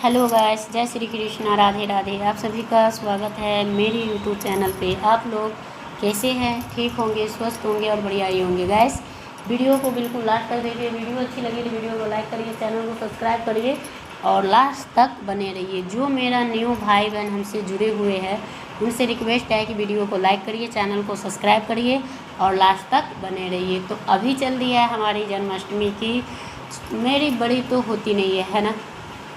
Hello guys, जय श्री कृष्णा, राधे राधे। आप सभी का स्वागत है मेरी यूट्यूब चैनल पे। आप लोग कैसे हैं? ठीक होंगे, स्वस्थ होंगे और बढ़िया ही होंगे। गाइस, वीडियो को बिल्कुल लास्ट तक देखिए। वीडियो अच्छी लगी तो वीडियो को लाइक करिए, चैनल को सब्सक्राइब करिए और लास्ट तक बने रहिए। जो मेरा न्यू भाई बहन हमसे जुड़े हुए हैं उनसे रिक्वेस्ट है कि वीडियो को लाइक करिए, चैनल को सब्सक्राइब करिए और लास्ट तक बने रहिए। तो अभी चल रही है हमारी जन्माष्टमी की। मेरी बड़ी तो होती नहीं है ना,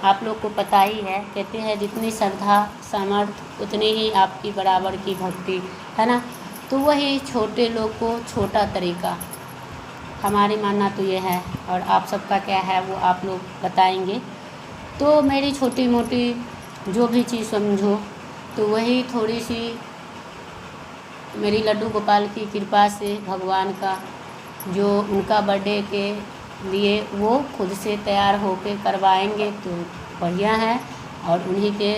आप लोग को पता ही है। कहते हैं जितनी श्रद्धा सामर्थ्य उतनी ही आपकी बराबर की भक्ति, है ना। तो वही छोटे लोग को छोटा तरीका, हमारी मानना तो ये है। और आप सबका क्या है वो आप लोग बताएंगे। तो मेरी छोटी मोटी जो भी चीज़ समझो, तो वही थोड़ी सी मेरी लड्डू गोपाल की कृपा से, भगवान का जो उनका बर्थडे के लिए वो खुद से तैयार होके करवाएंगे तो बढ़िया है। और उन्हीं के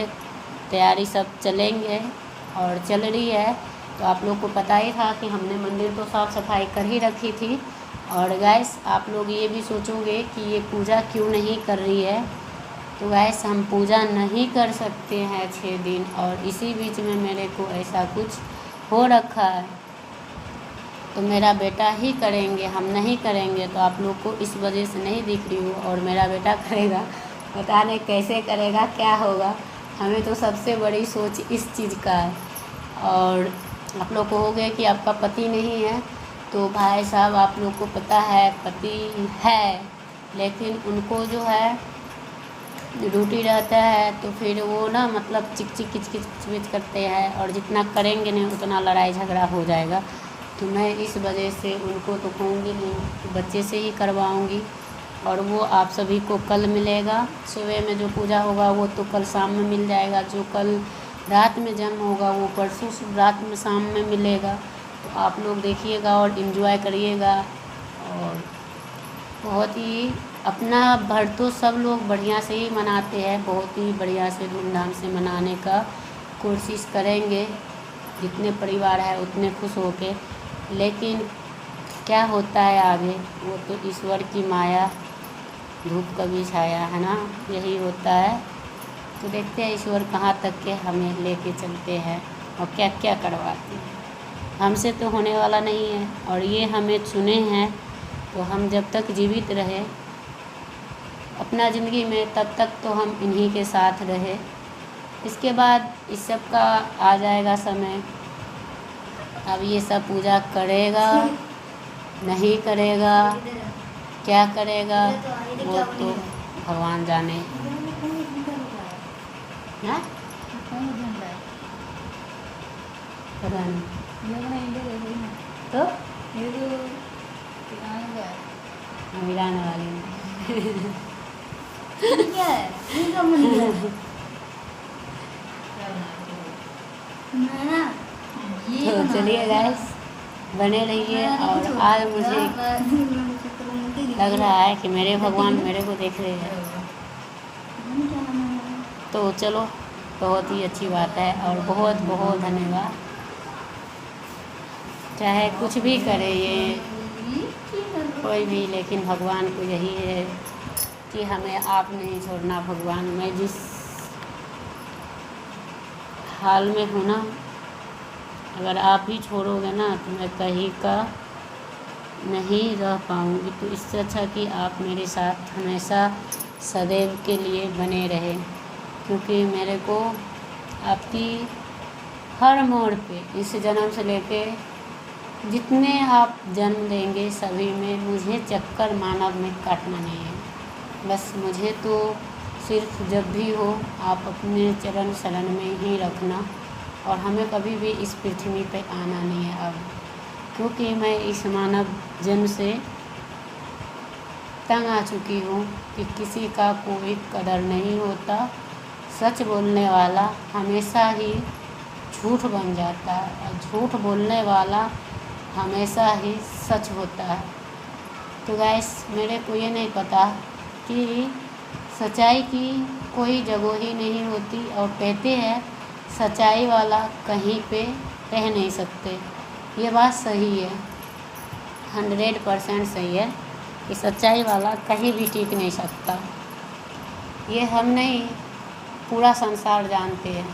तैयारी सब चलेंगे और चल रही है। तो आप लोग को पता ही था कि हमने मंदिर तो साफ़ सफाई कर ही रखी थी। और गैस, आप लोग ये भी सोचोगे कि ये पूजा क्यों नहीं कर रही है। तो गैस, हम पूजा नहीं कर सकते हैं 6 दिन, और इसी बीच में मेरे को ऐसा कुछ हो रखा है। तो मेरा बेटा ही करेंगे, हम नहीं करेंगे। तो आप लोग को इस वजह से नहीं दिख रही हो और मेरा बेटा करेगा। पता नहीं कैसे करेगा, क्या होगा। हमें तो सबसे बड़ी सोच इस चीज़ का है। और आप लोग को हो गया कि आपका पति नहीं है। तो भाई साहब, आप लोग को पता है पति है, लेकिन उनको जो है ड्यूटी रहता है। तो फिर वो ना मतलब चिक चिक किच किच किच करते हैं, और जितना करेंगे नहीं उतना लड़ाई झगड़ा हो जाएगा। तो मैं इस वजह से उनको तो कहूँगी नहीं, तो बच्चे से ही करवाऊँगी। और वो आप सभी को कल मिलेगा। सुबह में जो पूजा होगा वो तो कल शाम में मिल जाएगा। जो कल रात में जन्म होगा वो परसों रात में शाम में मिलेगा। तो आप लोग देखिएगा और इन्जॉय करिएगा। और बहुत ही अपना भर तो सब लोग बढ़िया से ही मनाते हैं, बहुत ही बढ़िया से धूमधाम से मनाने का कोशिश करेंगे। जितने परिवार है उतने खुश होके। लेकिन क्या होता है आगे, वो तो ईश्वर की माया, धूप कभी छाया, है ना, यही होता है। तो देखते हैं ईश्वर कहाँ तक के हमें लेके चलते हैं और क्या क्या करवाते हैं। हमसे तो होने वाला नहीं है, और ये हमें चुने हैं। तो हम जब तक जीवित रहे अपना ज़िंदगी में, तब तक तो हम इन्हीं के साथ रहे। इसके बाद इस सब का आ जाएगा समय। अब ये सब पूजा करेगा नहीं करेगा, क्या करेगा, वो तो भगवान जाने। हाँ, पता नहीं। तो हम गिराने वाले हैं। तो चलिए गाइस, बने रहिए। और आज मुझे लग रहा है कि मेरे भगवान मेरे को देख रहे हैं। तो चलो, बहुत ही अच्छी बात है और बहुत बहुत धन्यवाद। चाहे कुछ भी करे ये कोई भी, लेकिन भगवान को यही है कि हमें आप नहीं छोड़ना। भगवान, मैं जिस हाल में हूँ ना, अगर आप ही छोड़ोगे ना तो मैं कहीं का नहीं रह पाऊँगी। तो इससे अच्छा कि आप मेरे साथ हमेशा सदैव के लिए बने रहे, क्योंकि मेरे को आपकी हर मोड़ पे, इस जन्म से लेके जितने आप जन्म लेंगे सभी में मुझे चक्कर मानव में काटना नहीं है। बस मुझे तो सिर्फ जब भी हो आप अपने चरण शरण में ही रखना। और हमें कभी भी इस पृथ्वी पे आना नहीं है अब, क्योंकि मैं इस मानव जन्म से तंग आ चुकी हूँ कि किसी का कोई कदर नहीं होता। सच बोलने वाला हमेशा ही झूठ बन जाता है, और झूठ बोलने वाला हमेशा ही सच होता है। तो गैस, मेरे को ये नहीं पता कि सच्चाई की कोई जगह ही नहीं होती। और कहते हैं सच्चाई वाला कहीं पे रह नहीं सकते। ये बात सही है, 100% सही है कि सच्चाई वाला कहीं भी टिक नहीं सकता। ये हम नहीं, पूरा संसार जानते हैं।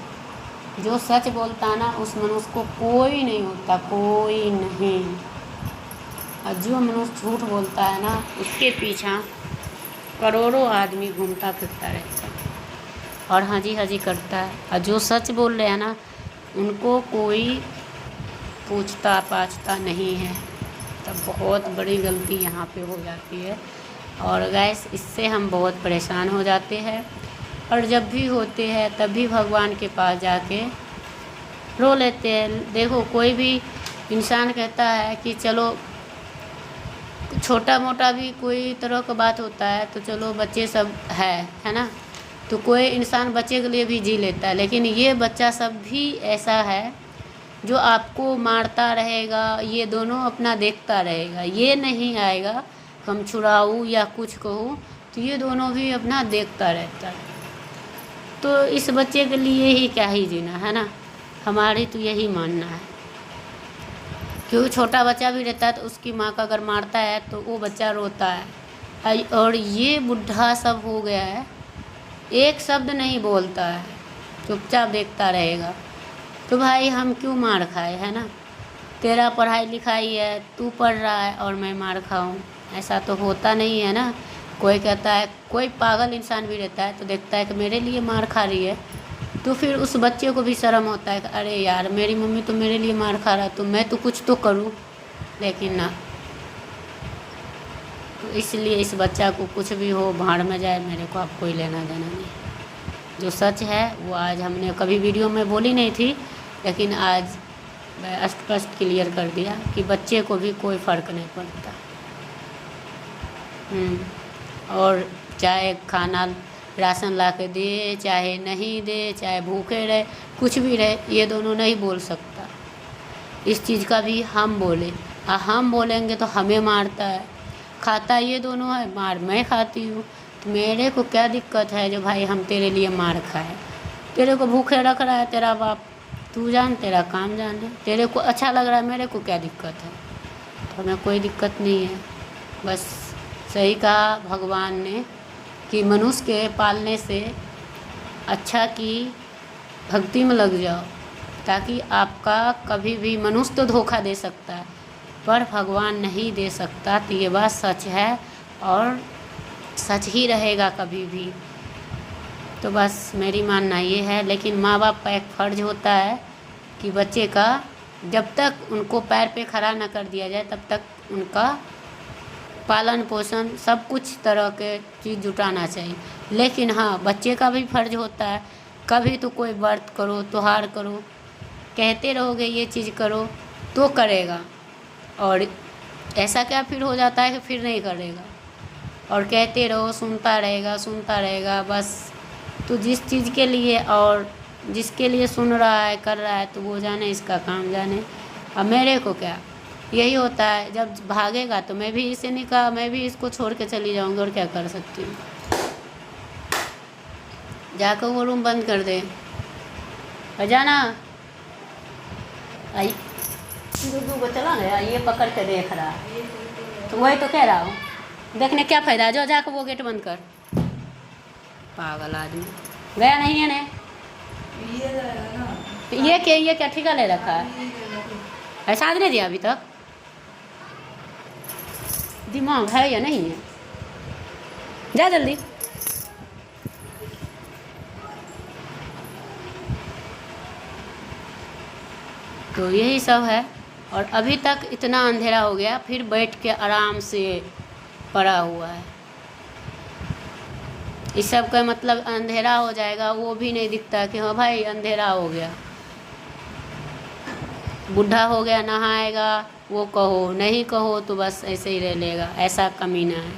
जो सच बोलता है ना उस मनुष्य को कोई नहीं होता, कोई नहीं। और जो मनुष्य झूठ बोलता है ना उसके पीछा करोड़ों आदमी घूमता फिरता रहता है और हाँ जी करता है। और जो सच बोल रहे हैं ना उनको कोई पूछता पाछता नहीं है। तब बहुत बड़ी गलती यहाँ पे हो जाती है और गैस इससे हम बहुत परेशान हो जाते हैं। और जब भी होते हैं तब भी भगवान के पास जाके रो लेते हैं। देखो कोई भी इंसान कहता है कि चलो छोटा मोटा भी कोई तरह का बात होता है तो चलो बच्चे सब है ना, तो कोई इंसान बच्चे के लिए भी जी लेता है। लेकिन ये बच्चा सब भी ऐसा है जो आपको मारता रहेगा, ये दोनों अपना देखता रहेगा। ये नहीं आएगा हम छुड़ाऊँ या कुछ कहूँ तो ये दोनों भी अपना देखता रहता है। तो इस बच्चे के लिए ही क्या ही जीना है ना, हमारी तो यही मानना है। क्योंकि छोटा बच्चा भी रहता है तो उसकी माँ का अगर मारता है तो वो बच्चा रोता है। और ये बुढ़ा सब हो गया है, एक शब्द नहीं बोलता है, चुपचाप देखता रहेगा। तो भाई हम क्यों मार खाए, है ना। तेरा पढ़ाई लिखाई है, तू पढ़ रहा है और मैं मार खाऊं, ऐसा तो होता नहीं है ना। कोई कहता है, कोई पागल इंसान भी रहता है तो देखता है कि मेरे लिए मार खा रही है तो फिर उस बच्चे को भी शर्म होता है कि अरे यार मेरी मम्मी तो मेरे लिए मार खा रहा है तो मैं तो कुछ तो करूं। लेकिन ना, तो इसलिए इस बच्चा को कुछ भी हो भाड़ में जाए, मेरे को अब कोई लेना देना नहीं। जो सच है वो आज हमने कभी वीडियो में बोली नहीं थी, लेकिन आज मैं स्पष्ट क्लियर कर दिया कि बच्चे को भी कोई फ़र्क नहीं पड़ता। और चाहे खाना राशन ला के दे, चाहे नहीं दे, चाहे भूखे रहे, कुछ भी रहे, ये दोनों नहीं बोल सकता। इस चीज़ का भी हम बोले, हम बोलेंगे तो हमें मारता है। खाता ये दोनों है, मार मैं खाती हूँ, तो मेरे को क्या दिक्कत है जो भाई हम तेरे लिए मार खाए। तेरे को भूखे रख रहा है तेरा बाप, तू जान, तेरा काम जाने। तेरे को अच्छा लग रहा है, मेरे को क्या दिक्कत है। तो हमें कोई दिक्कत नहीं है। बस सही कहा भगवान ने कि मनुष्य के पालने से अच्छा कि भक्ति में लग जाओ, ताकि आपका कभी भी मनुष्य तो धोखा दे सकता है पर भगवान नहीं दे सकता। तो ये बात सच है और सच ही रहेगा कभी भी। तो बस मेरी मानना ये है। लेकिन माँ बाप का एक फ़र्ज होता है कि बच्चे का जब तक उनको पैर पे खड़ा ना कर दिया जाए तब तक उनका पालन पोषण सब कुछ तरह के चीज़ जुटाना चाहिए। लेकिन हाँ, बच्चे का भी फ़र्ज होता है, कभी तो कोई व्रत करो, त्योहार करो, कहते रहोगे ये चीज़ करो तो करेगा। और ऐसा क्या फिर हो जाता है कि फिर नहीं करेगा, और कहते रहो सुनता रहेगा बस। तो जिस चीज़ के लिए और जिसके लिए सुन रहा है कर रहा है तो वो जाने, इसका काम जाने। अब मेरे को क्या, यही होता है जब भागेगा तो मैं भी इसे नहीं कहा, मैं भी इसको छोड़ के चली जाऊंगी और क्या कर सकती हूँ। जाकर वो रूम बंद कर दे, जाना आई दूधू को चला गया, ये पकड़ के देख रहा है। तो वही तो कह रहा हूँ, देखने क्या फ़ायदा, जो जाकर वो गेट बंद कर। पागल आदमी गया नहीं है ने, ये क्या ठिका ले रखा है, ऐसा नहीं दिया अभी तक। दिमाग है या नहीं है, जा जल्दी। तो यही सब है। और अभी तक इतना अंधेरा हो गया फिर बैठ के आराम से पड़ा हुआ है। इस सब का मतलब अंधेरा हो जाएगा वो भी नहीं दिखता कि हाँ भाई अंधेरा हो गया। बूढ़ा हो गया, नहाएगा, वो कहो नहीं कहो तो बस ऐसे ही रह लेगा, ऐसा कमीना है।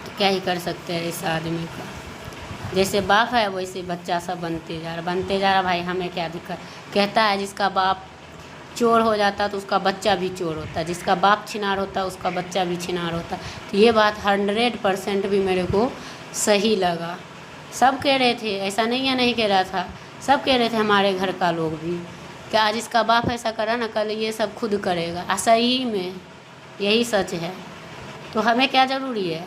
तो क्या ही कर सकते हैं इस आदमी का। जैसे बाप है वैसे बच्चा सब बनते जा रहा। भाई हमें क्या दिक्कत। कहता है जिसका बाप चोर हो जाता तो उसका बच्चा भी चोर होता, जिसका बाप छिनार होता उसका बच्चा भी छिनार होता। तो ये बात 100% भी मेरे को सही लगा। सब कह रहे थे, ऐसा नहीं है नहीं कह रहा था, सब कह रहे थे हमारे घर का लोग भी कि आज इसका बाप ऐसा करा ना कल ये सब खुद करेगा। सही में यही सच है। तो हमें क्या ज़रूरी है,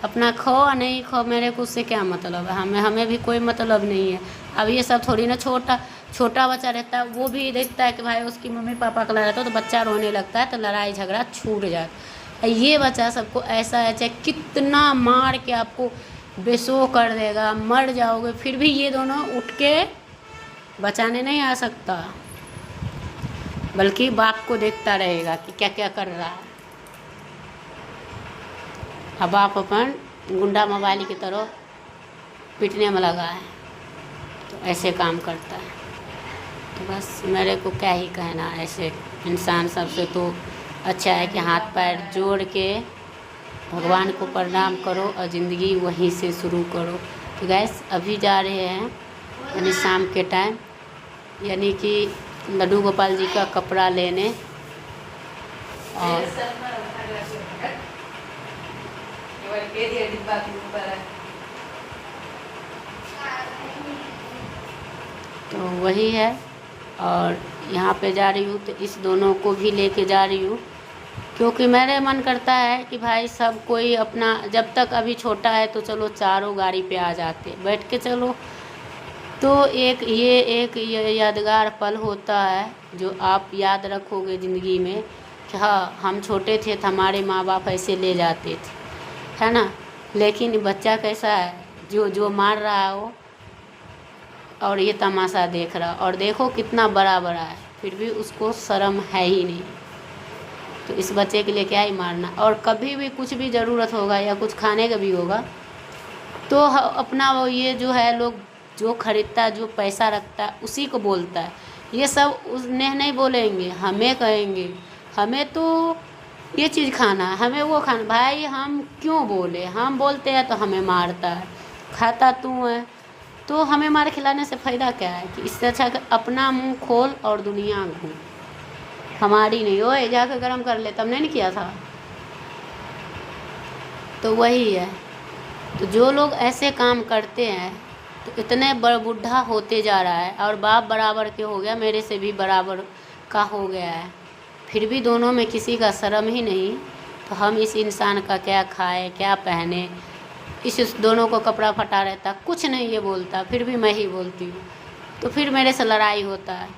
अपना खो और नहीं खो, मेरे को उससे क्या मतलब है, हमें भी कोई मतलब नहीं है। अब ये सब थोड़ी ना, छोटा छोटा बच्चा रहता है वो भी देखता है कि भाई उसकी मम्मी पापा का लड़ा रहता है तो बच्चा रोने लगता है, तो लड़ाई झगड़ा छूट जाता है। ये बच्चा सबको ऐसा है, चाहे कितना मार के आपको बेसो कर देगा, मर जाओगे, फिर भी ये दोनों उठ के बचाने नहीं आ सकता, बल्कि बाप को देखता रहेगा कि क्या क्या कर रहा है। अब बाप अपन गुंडा मोबाइल की तरह पीटने में लगा है, तो ऐसे काम करता है। तो बस मेरे को क्या ही कहना, ऐसे इंसान सबसे तो अच्छा है कि हाथ पैर जोड़ के भगवान को प्रणाम करो और ज़िंदगी वहीं से शुरू करो। तो गैस अभी जा रहे हैं यानी शाम के टाइम, यानी कि लड्डू गोपाल जी का कपड़ा लेने। और तो वही है, और यहाँ पे जा रही हूँ तो इस दोनों को भी लेके जा रही हूँ, क्योंकि मेरे मन करता है कि भाई सब कोई अपना, जब तक अभी छोटा है तो चलो चारों गाड़ी पे आ जाते बैठ के चलो, तो एक ये यादगार पल होता है जो आप याद रखोगे ज़िंदगी में कि हाँ हम छोटे थे तो हमारे माँ बाप ऐसे ले जाते थे, है ना। लेकिन बच्चा कैसा है, जो मार रहा है वो, और ये तमाशा देख रहा, और देखो कितना बड़ा बड़ा है, फिर भी उसको शर्म है ही नहीं। तो इस बच्चे के लिए क्या ही मारना। और कभी भी कुछ भी ज़रूरत होगा या कुछ खाने का भी होगा तो अपना वो ये जो है लोग जो खरीदता है, जो पैसा रखता है उसी को बोलता है। ये सब उन्हें नहीं बोलेंगे, हमें कहेंगे हमें तो ये चीज़ खाना है, हमें वो खाना। भाई हम क्यों बोले, हम बोलते हैं तो हमें मारता है, खाता तू है, तो हमें मार खिलाने से फ़ायदा क्या है। कि इससे अच्छा अपना मुंह खोल और दुनिया घूम, हमारी नहीं। ओए जाकर गर्म कर ले, तुमने नहीं किया था। तो वही है, तो जो लोग ऐसे काम करते हैं तो इतने बूढ़ा होते जा रहा है, और बाप बराबर के हो गया, मेरे से भी बराबर का हो गया है, फिर भी दोनों में किसी का शर्म ही नहीं। तो हम इस इंसान का क्या खाए क्या पहने, इस दोनों को कपड़ा फटा रहता, कुछ नहीं ये बोलता, फिर भी मैं ही बोलती हूँ। तो फिर मेरे से लड़ाई होता है।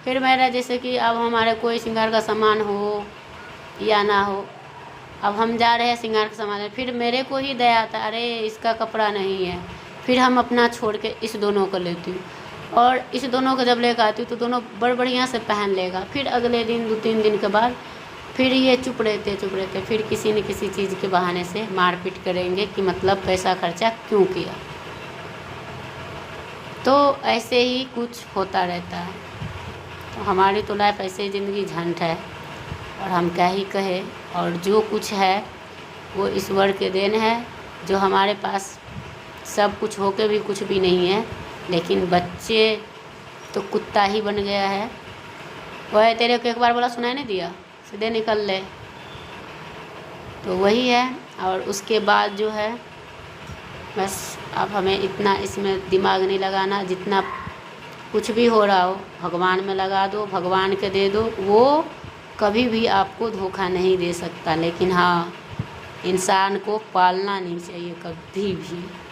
फिर मेरा जैसे कि अब हमारे कोई श्रृंगार का सामान हो या ना हो, अब हम जा रहे हैं श्रृंगार का सामान, फिर मेरे को ही दया आता, अरे इसका कपड़ा नहीं है, फिर हम अपना छोड़ के इस दोनों को लेती हूँ, और इस दोनों को जब लेकर आती हूँ तो दोनों बढ़िया से पहन लेगा। फिर अगले दिन 2-3 दिन के बाद फिर ये चुप रहते, फिर किसी न किसी चीज़ के बहाने से मारपीट करेंगे कि मतलब पैसा खर्चा क्यों किया। तो ऐसे ही कुछ होता रहता है। तो हमारी तो लाइफ ऐसे ही ज़िंदगी झंड है, और हम क्या ही कहे। और जो कुछ है वो ईश्वर के देन है, जो हमारे पास सब कुछ होके भी कुछ भी नहीं है। लेकिन बच्चे तो कुत्ता ही बन गया है। वह तेरे को एक बार बोला सुनाई नहीं दिया, सीधे निकल ले। तो वही है। और उसके बाद जो है बस अब हमें इतना इसमें दिमाग नहीं लगाना, जितना कुछ भी हो रहा हो भगवान में लगा दो, भगवान के दे दो, वो कभी भी आपको धोखा नहीं दे सकता। लेकिन हाँ, इंसान को पालना नहीं चाहिए कभी भी।